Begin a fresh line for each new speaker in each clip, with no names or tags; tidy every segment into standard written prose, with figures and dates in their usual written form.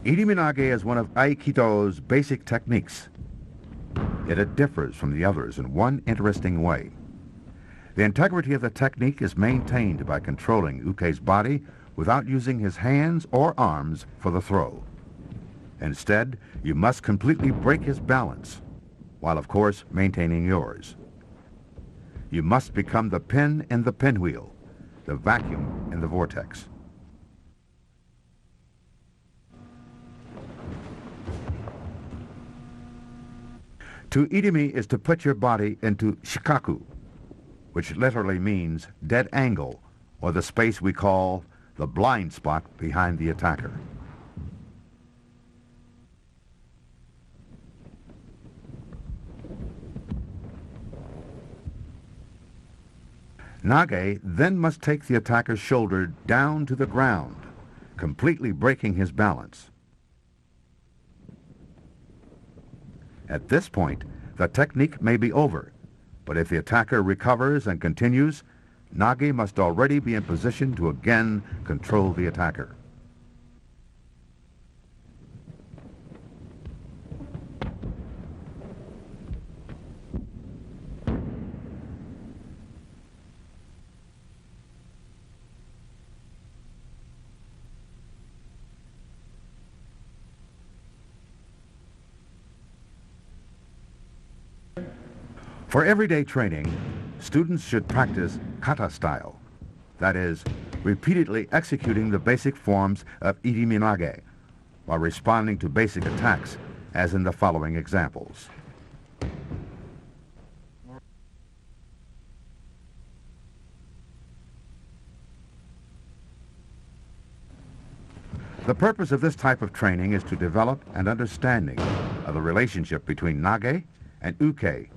Iriminage is one of Aikido's basic techniques, yet it differs from the others in one interesting way. The integrity of the technique is maintained by controlling Uke's body without using his hands or arms for the throw. Instead, you must completely break his balance, while of course maintaining yours. You must become the pin in the pinwheel, the vacuum in the vortex. To irimi is to put your body into shikaku, which literally means dead angle, or the space we call the blind spot behind the attacker. Nage then must take the attacker's shoulder down to the ground, completely breaking his balance. At this point, the technique may be over, but if the attacker recovers and continues, Nage must already be in position to again control the attacker. For everyday training, students should practice kata style, that is, repeatedly executing the basic forms of iriminage while responding to basic attacks, as in the following examples. The purpose of this type of training is to develop an understanding of the relationship between nage and uke,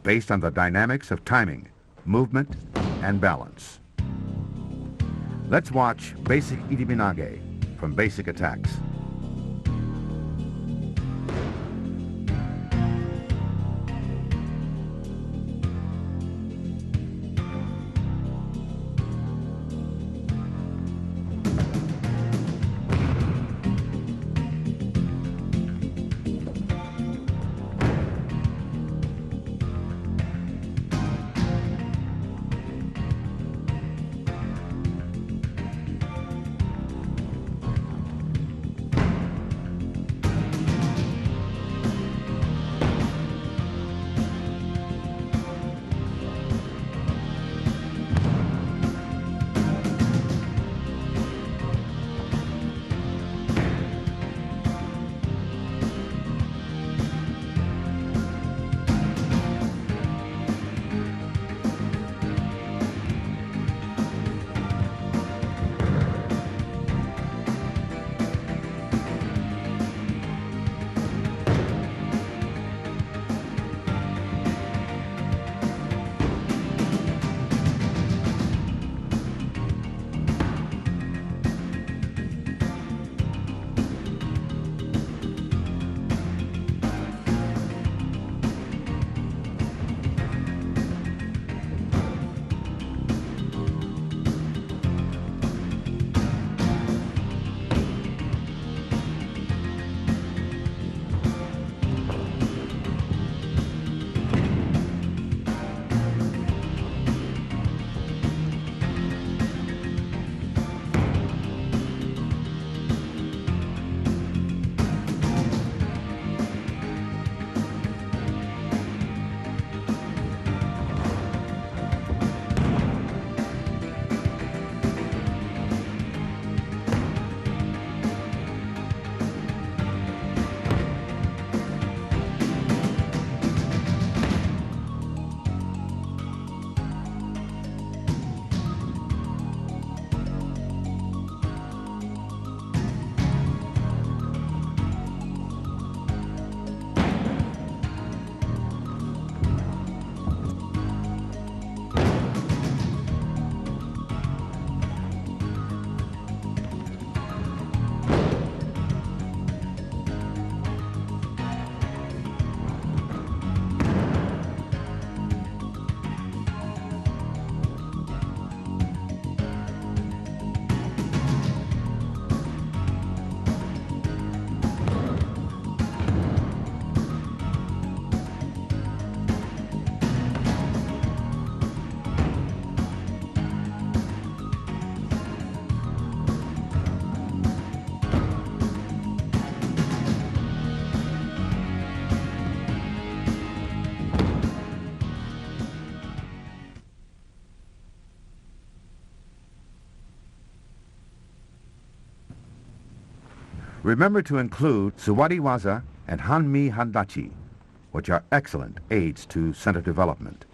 based on the dynamics of timing, movement, and balance. Let's watch basic iriminage from basic attacks. Remember to include Suwariwaza and Hanmi Handachi, which are excellent aids to center development.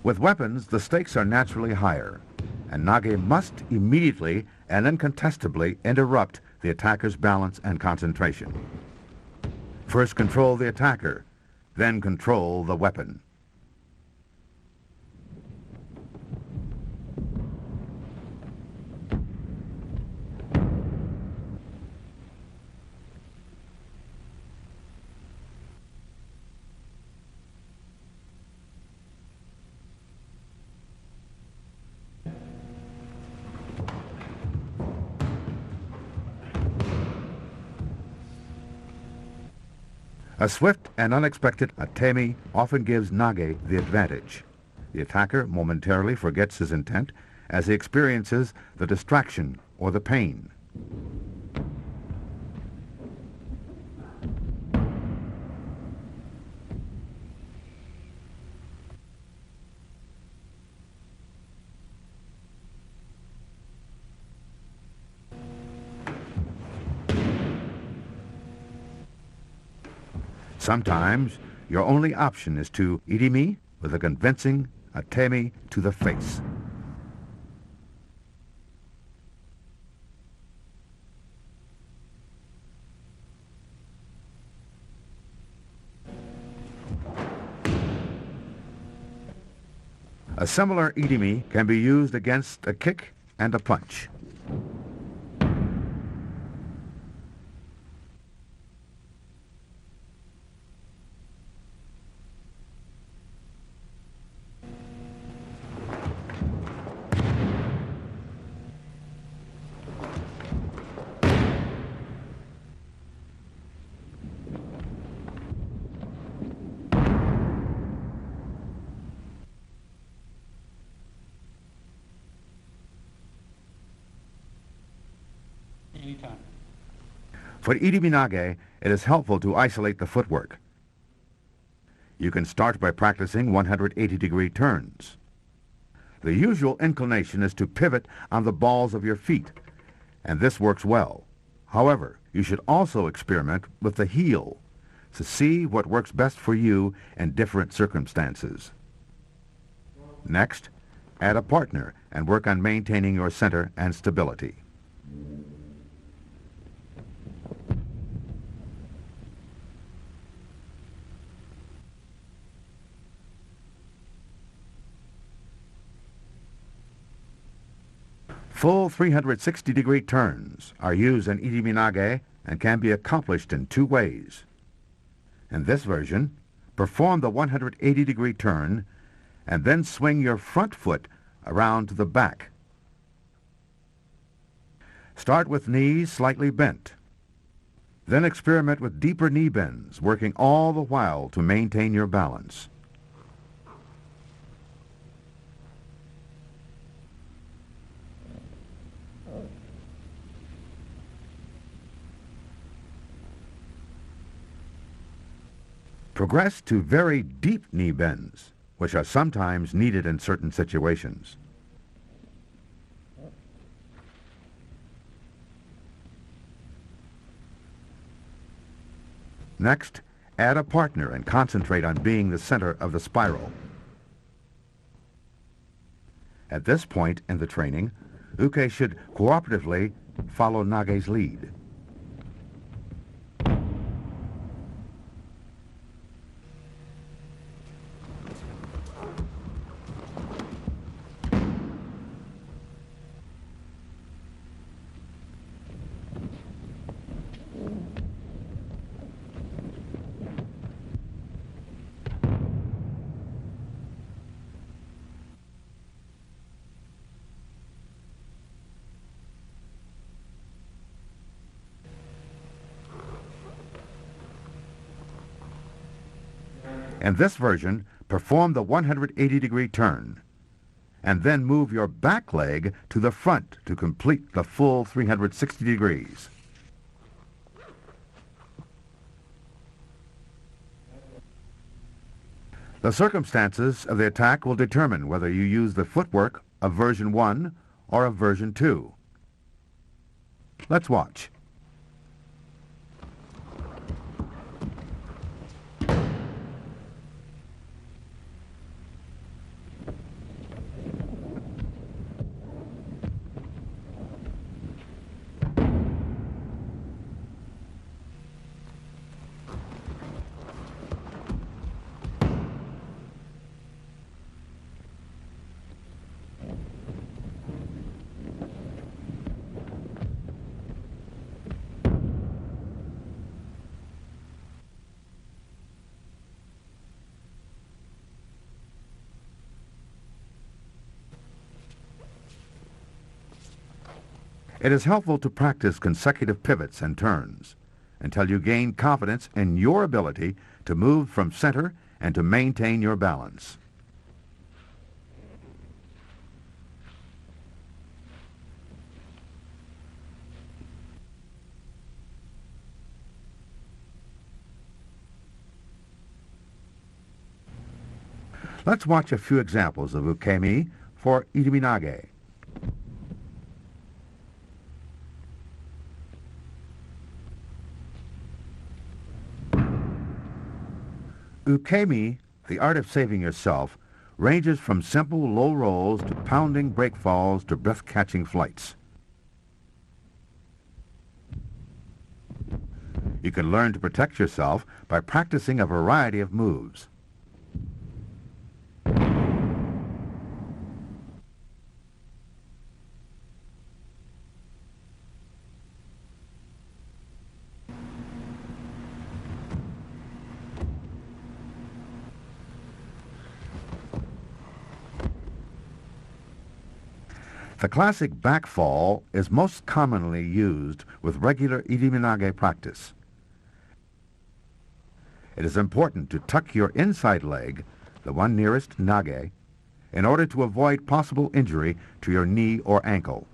With weapons, the stakes are naturally higher, and Nage must immediately and incontestably interrupt the attacker's balance and concentration. First control the attacker, then control the weapon. A swift and unexpected atemi often gives Nage the advantage. The attacker momentarily forgets his intent as he experiences the distraction or the pain. Sometimes, your only option is to irimi with a convincing atemi to the face. A similar irimi can be used against a kick and a punch.
Anytime.
For Iriminage, it is helpful to isolate the footwork. You can start by practicing 180-degree turns. The usual inclination is to pivot on the balls of your feet, and this works well. However, you should also experiment with the heel to see what works best for you in different circumstances. Next, add a partner and work on maintaining your center and stability. Full 360-degree turns are used in Iriminage and can be accomplished in two ways. In this version, perform the 180-degree turn and then swing your front foot around to the back. Start with knees slightly bent. Then experiment with deeper knee bends, working all the while to maintain your balance. Progress to very deep knee bends, which are sometimes needed in certain situations. Next, add a partner and concentrate on being the center of the spiral. At this point in the training, Uke should cooperatively follow Nage's lead. In this version, perform the 180-degree turn, and then move your back leg to the front to complete the full 360 degrees. The circumstances of the attack will determine whether you use the footwork of version 1 or of version 2. Let's watch. It is helpful to practice consecutive pivots and turns until you gain confidence in your ability to move from center and to maintain your balance. Let's watch a few examples of ukemi for Iriminage. Ukemi, the art of saving yourself, ranges from simple low rolls to pounding break falls to breath-catching flights. You can learn to protect yourself by practicing a variety of moves. The classic back fall is most commonly used with regular Iriminage practice. It is important to tuck your inside leg, the one nearest nage, in order to avoid possible injury to your knee or ankle.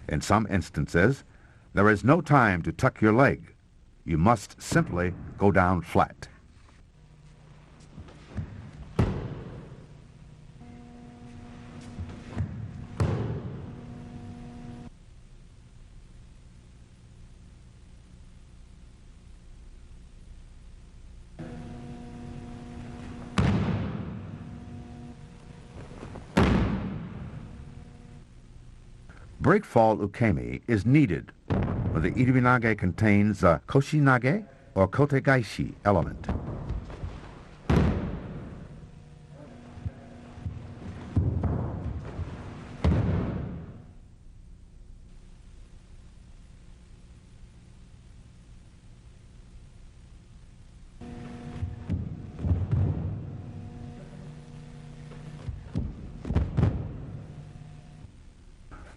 In some instances, there is no time to tuck your leg. You must simply go down flat. Breakfall ukemi is needed when the Iriminage contains a koshinage or kotegaishi element.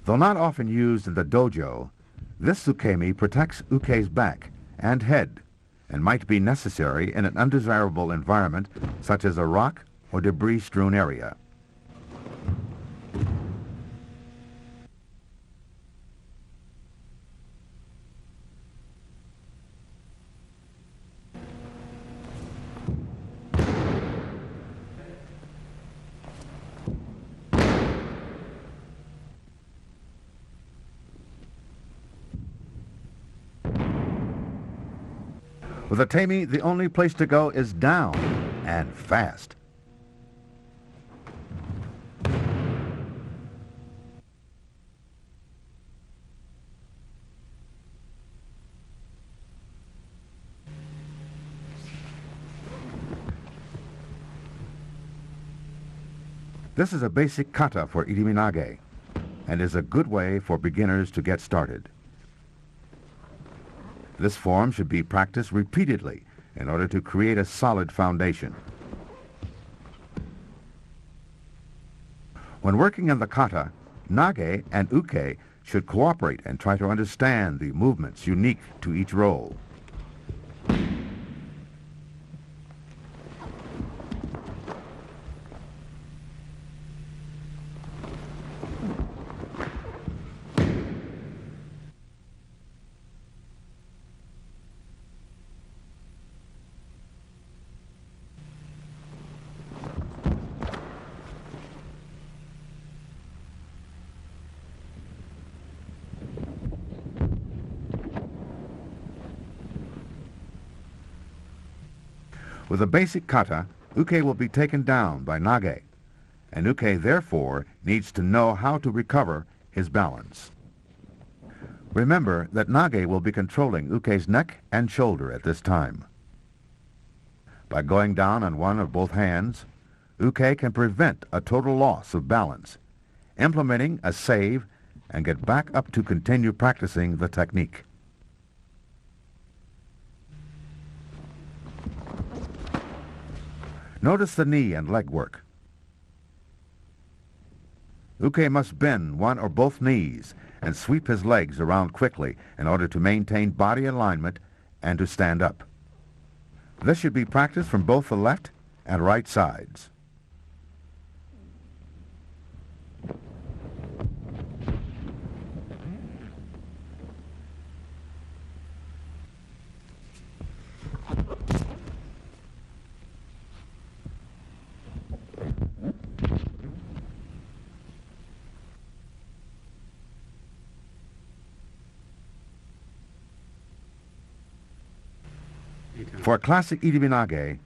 Though not often used in the dojo, this ukemi protects uke's back and head and might be necessary in an undesirable environment such as a rock or debris-strewn area. With a tami, the only place to go is down, and fast. This is a basic kata for Iriminage, and is a good way for beginners to get started. This form should be practiced repeatedly in order to create a solid foundation. When working in the kata, nage and uke should cooperate and try to understand the movements unique to each role. With a basic kata, uke will be taken down by nage, and uke therefore needs to know how to recover his balance. Remember that nage will be controlling uke's neck and shoulder at this time. By going down on one or both hands, uke can prevent a total loss of balance, implementing a save and get back up to continue practicing the technique. Notice the knee and leg work. Uke must bend one or both knees and sweep his legs around quickly in order to maintain body alignment and to stand up. This should be practiced from both the left and right sides. For classic Iriminage,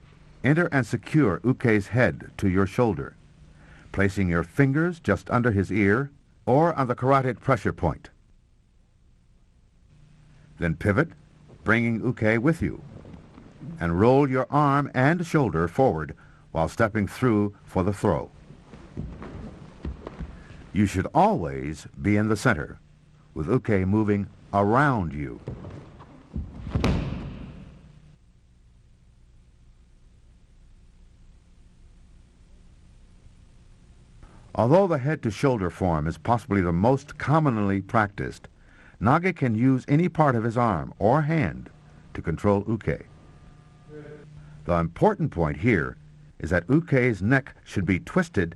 enter and secure uke's head to your shoulder, placing your fingers just under his ear or on the carotid pressure point. Then pivot, bringing uke with you, and roll your arm and shoulder forward while stepping through for the throw. You should always be in the center, with uke moving around you. Although the head-to-shoulder form is possibly the most commonly practiced, nage can use any part of his arm or hand to control uke. The important point here is that uke's neck should be twisted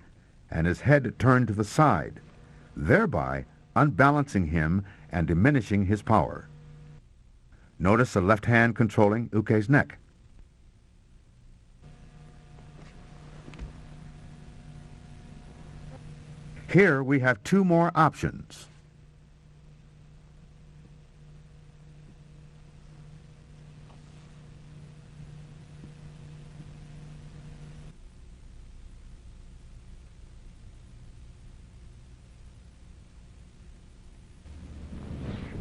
and his head turned to the side, thereby unbalancing him and diminishing his power. Notice the left hand controlling uke's neck. Here we have two more options.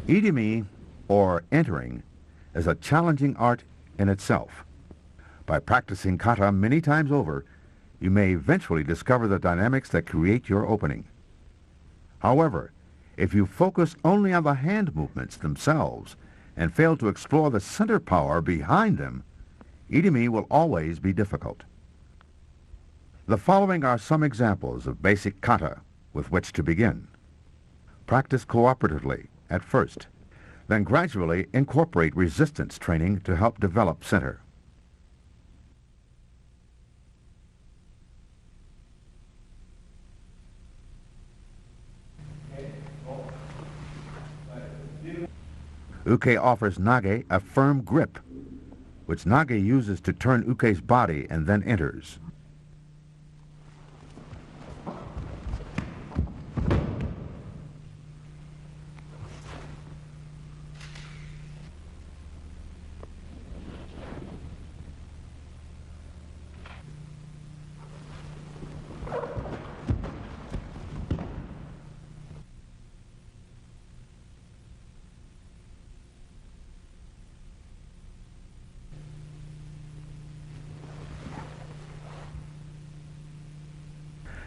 Irimi, or entering, is a challenging art in itself. By practicing kata many times over, you may eventually discover the dynamics that create your opening. However, if you focus only on the hand movements themselves and fail to explore the center power behind them, Irimi will always be difficult. The following are some examples of basic kata with which to begin. Practice cooperatively at first, then gradually incorporate resistance training to help develop center. Uke offers nage a firm grip, which nage uses to turn uke's body and then enters.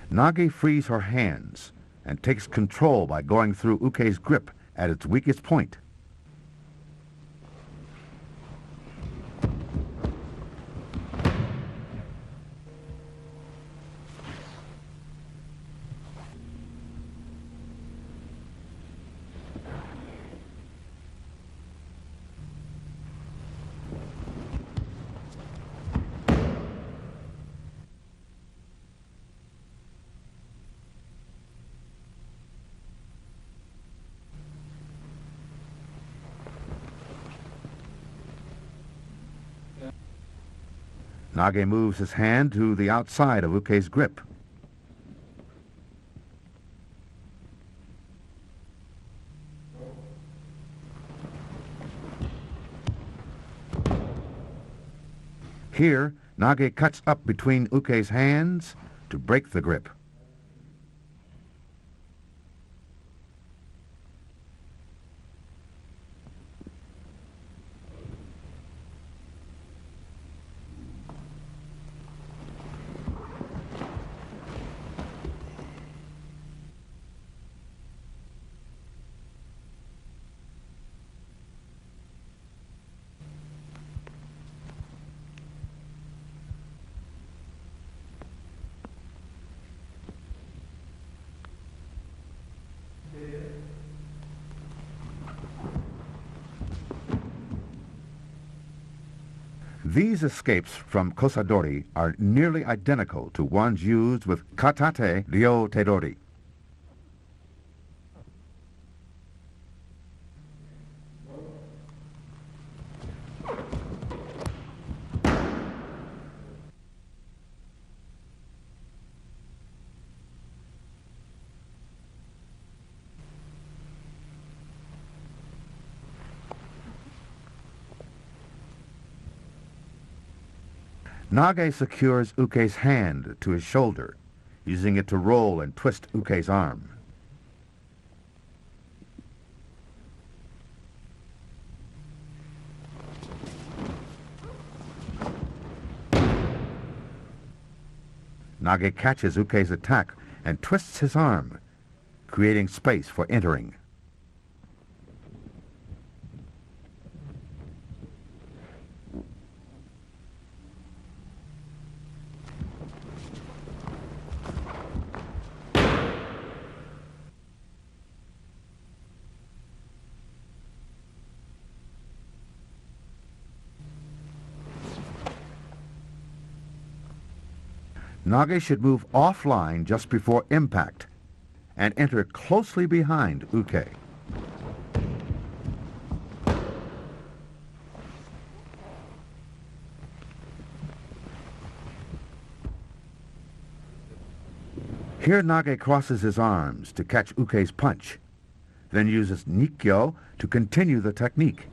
Nage frees her hands and takes control by going through uke's grip at its weakest point. Nage moves his hand to the outside of Uke's grip. Here, Nage cuts up between Uke's hands to break the grip. These escapes from kosadori are nearly identical to ones used with katate ryo tedori. Nage secures Uke's hand to his shoulder, using it to roll and twist Uke's arm. Nage catches Uke's attack and twists his arm, creating space for entering. Nage should move offline just before impact and enter closely behind Uke. Here Nage crosses his arms to catch Uke's punch, then uses Nikkyo to continue the technique.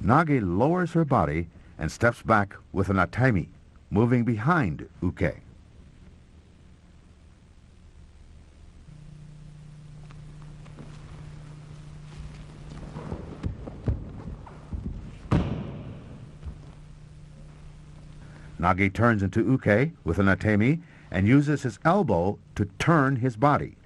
Nage lowers her body and steps back with an atemi, moving behind Uke. Nage turns into Uke with an atemi and uses his elbow to turn his body.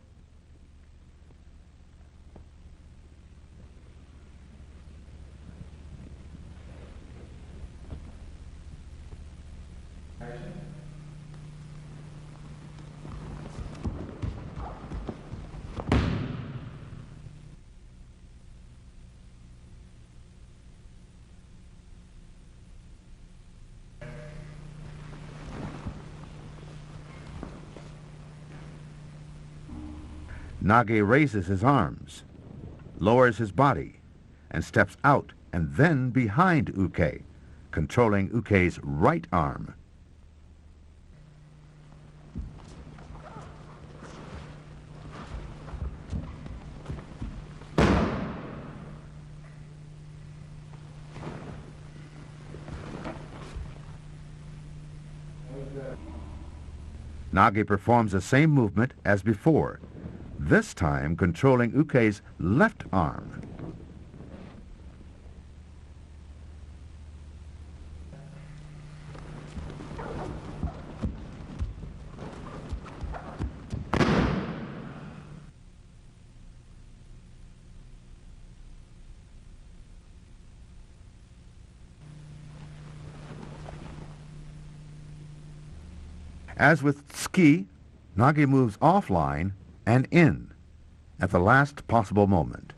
Nage raises his arms, lowers his body, and steps out and then behind Uke, controlling Uke's right arm. Nage performs the same movement as before, this time controlling Uke's left arm. As with ski, Nage moves offline and in at the last possible moment.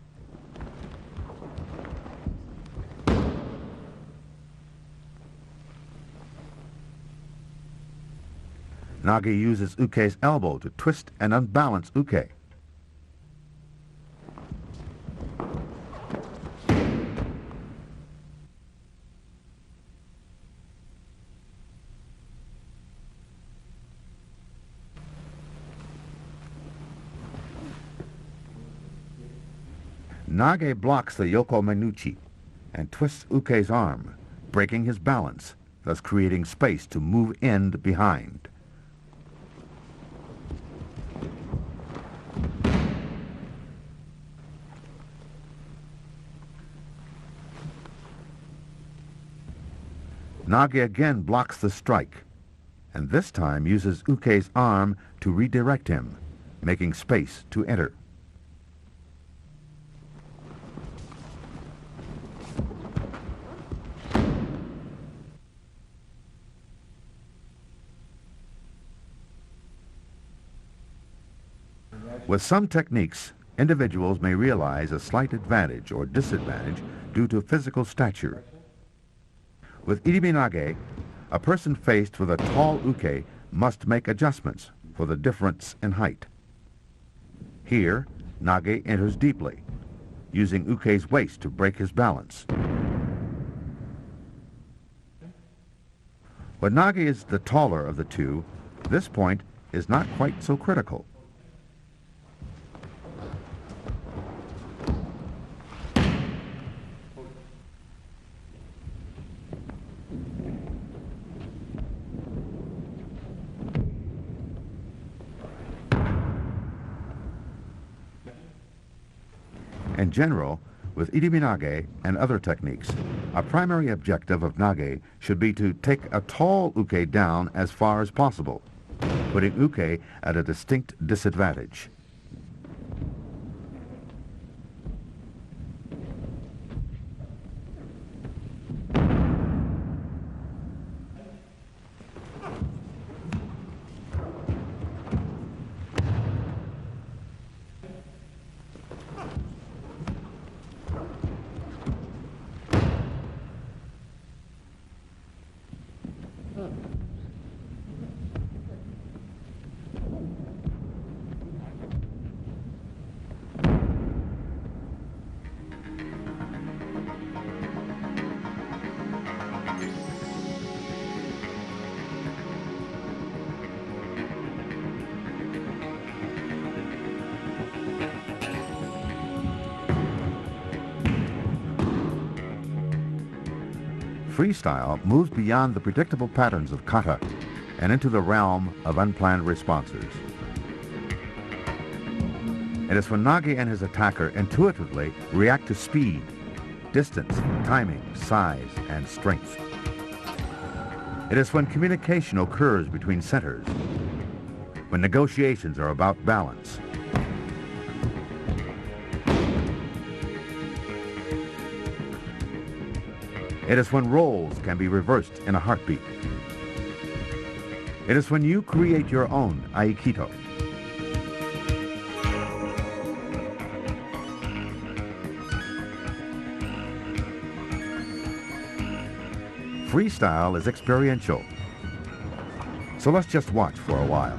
Nage uses Uke's elbow to twist and unbalance Uke. Nage blocks the Yoko Menuchi and twists Uke's arm, breaking his balance, thus creating space to move in behind. Nage again blocks the strike, and this time uses Uke's arm to redirect him, making space to enter. With some techniques, individuals may realize a slight advantage or disadvantage due to physical stature. With Iriminage, a person faced with a tall uke must make adjustments for the difference in height. Here, Nage enters deeply, using Uke's waist to break his balance. When Nage is the taller of the two, this point is not quite so critical. In general, with Iriminage and other techniques, a primary objective of Nage should be to take a tall uke down as far as possible, putting uke at a distinct disadvantage. Freestyle moves beyond the predictable patterns of kata and into the realm of unplanned responses. It is when Nage and his attacker intuitively react to speed, distance, timing, size, and strength. It is when communication occurs between centers, when negotiations are about balance. It is when roles can be reversed in a heartbeat. It is when you create your own Aikido. Freestyle is experiential, so let's just watch for a while.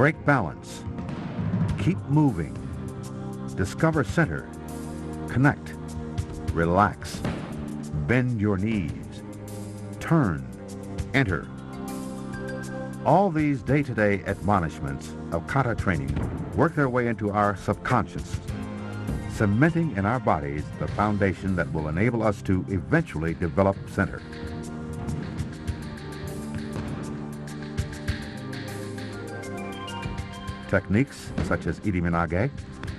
break balance, keep moving, discover center, connect, relax, bend your knees, turn, enter. All these day-to-day admonishments of kata training work their way into our subconscious, cementing in our bodies the foundation that will enable us to eventually develop center. Techniques such as Iriminage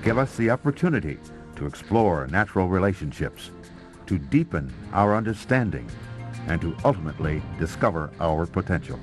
give us the opportunity to explore natural relationships, to deepen our understanding, and to ultimately discover our potential.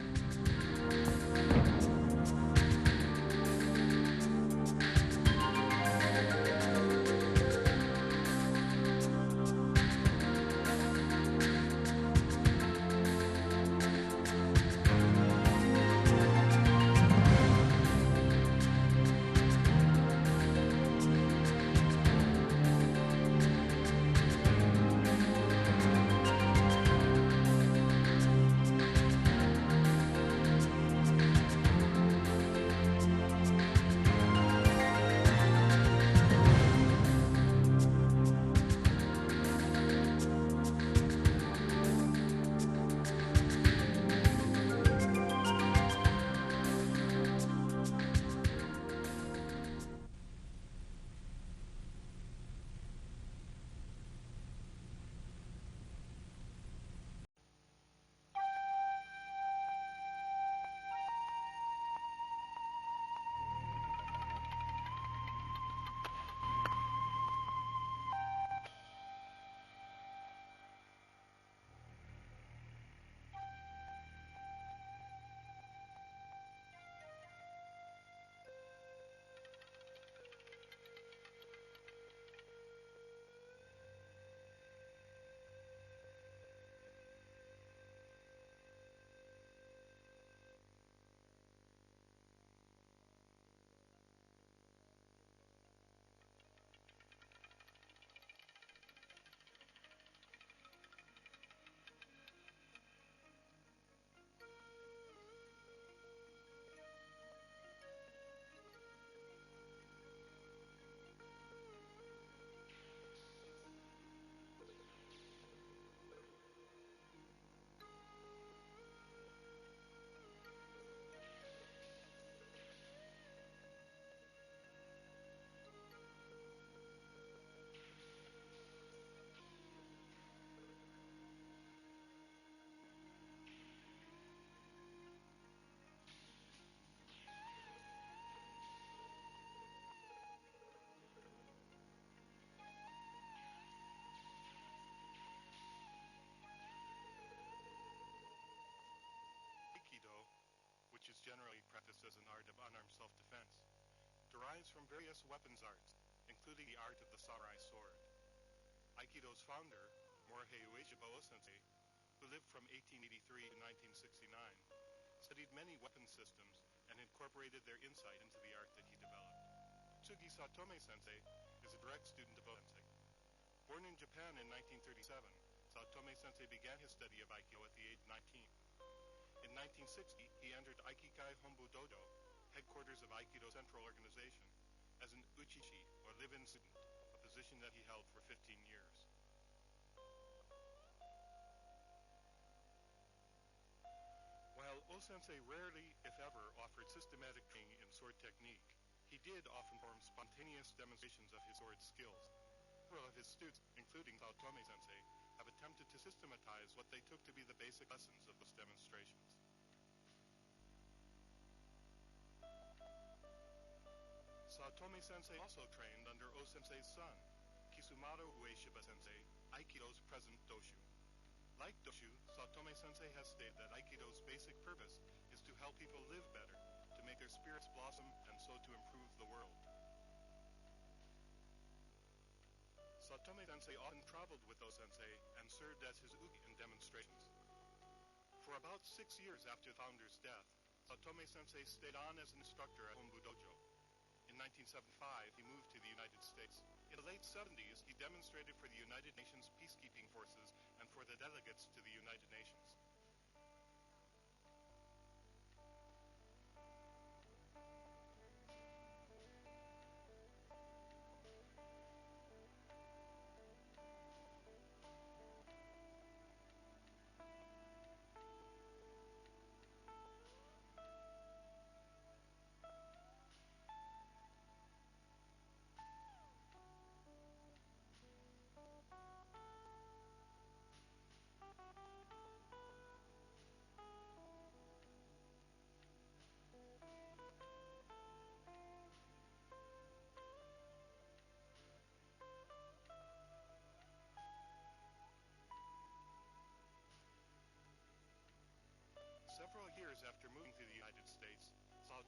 Aikido, which is generally practiced as an art of unarmed self-defense, derives from various weapons arts, including the art of the samurai sword. Aikido's founder, Morihei Ueshiba Sensei, who lived from 1883 to 1969, studied many weapon systems and incorporated their insight into the art that he developed. Tsugi Satome Sensei is a direct student of Sensei. Born in Japan in 1937, Satome Sensei began his study of Aikido at the age of 19. In 1960, he entered Aikikai Hombu Dojo, headquarters of Aikido Central Organization, as an uchishi, or live-in student, a position that he held for 15 years. While O-sensei rarely, if ever, offered systematic training in sword technique, he did often perform spontaneous demonstrations of his sword skills. Several of his students, including Satome Sensei, have attempted to systematize what they took to be the basic lessons of those demonstrations. Satome Sensei also trained under O-sensei's son, Kisumaru Ueshiba Sensei, Aikido's present Doshu. Like Doshu, Satome Sensei has stated that Aikido's basic purpose is to help people live better, to make their spirits blossom, and so to improve the world. Satome Sensei often traveled with O-sensei and served as his uke in demonstrations. For about 6 years after the founder's death, Satome Sensei stayed on as an instructor at Hombu Dojo. In 1975, he moved to the United States. In the late 70s, he demonstrated for the United Nations peacekeeping forces and for the delegates to the United Nations.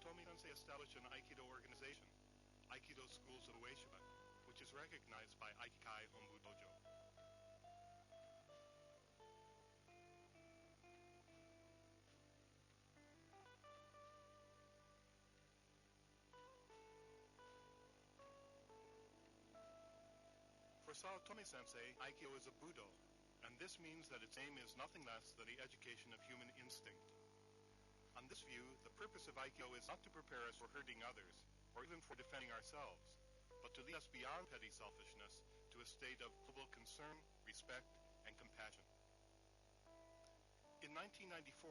Tomi-sensei established an Aikido organization, Aikido Schools of Ueshiba, which is recognized by Aikikai Hombu Dojo. For Sao Tome-sensei, Aikido is a Budo, and this means that its aim is nothing less than the education of human instinct. On this view, the purpose of Aikido is not to prepare us for hurting others, or even for defending ourselves, but to lead us beyond petty selfishness to a state of global concern, respect, and compassion. In 1994,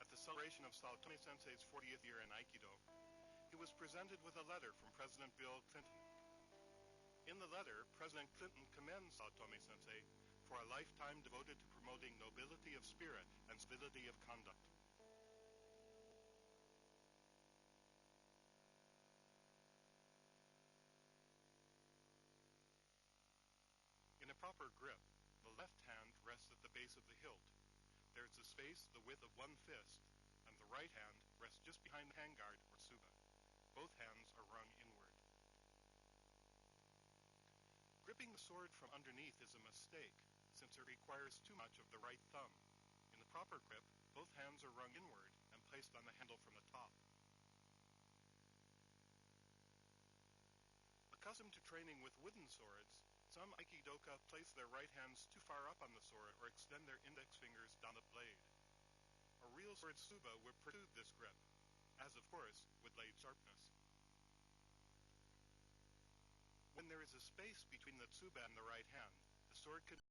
at the celebration of Sao Tome-sensei's 40th year in Aikido, he was presented with a letter from President Bill Clinton. In the letter, President Clinton commends Sao Tome-sensei for a lifetime devoted to promoting nobility of spirit and civility of conduct. In a proper grip, the left hand rests at the base of the hilt. There is a space the width of one fist, and the right hand rests just behind the handguard or tsuba. Both hands are wrung inward. Gripping the sword from underneath is a mistake, since it requires too much of the right thumb. In the proper grip, both hands are wrung inward and placed on the handle from the top. Accustomed to training with wooden swords, some Aikidoka place their right hands too far up on the sword or extend their index fingers down the blade. A real sword tsuba would protrude this grip, as of course would blade sharpness. When there is a space between the tsuba and the right hand, the sword can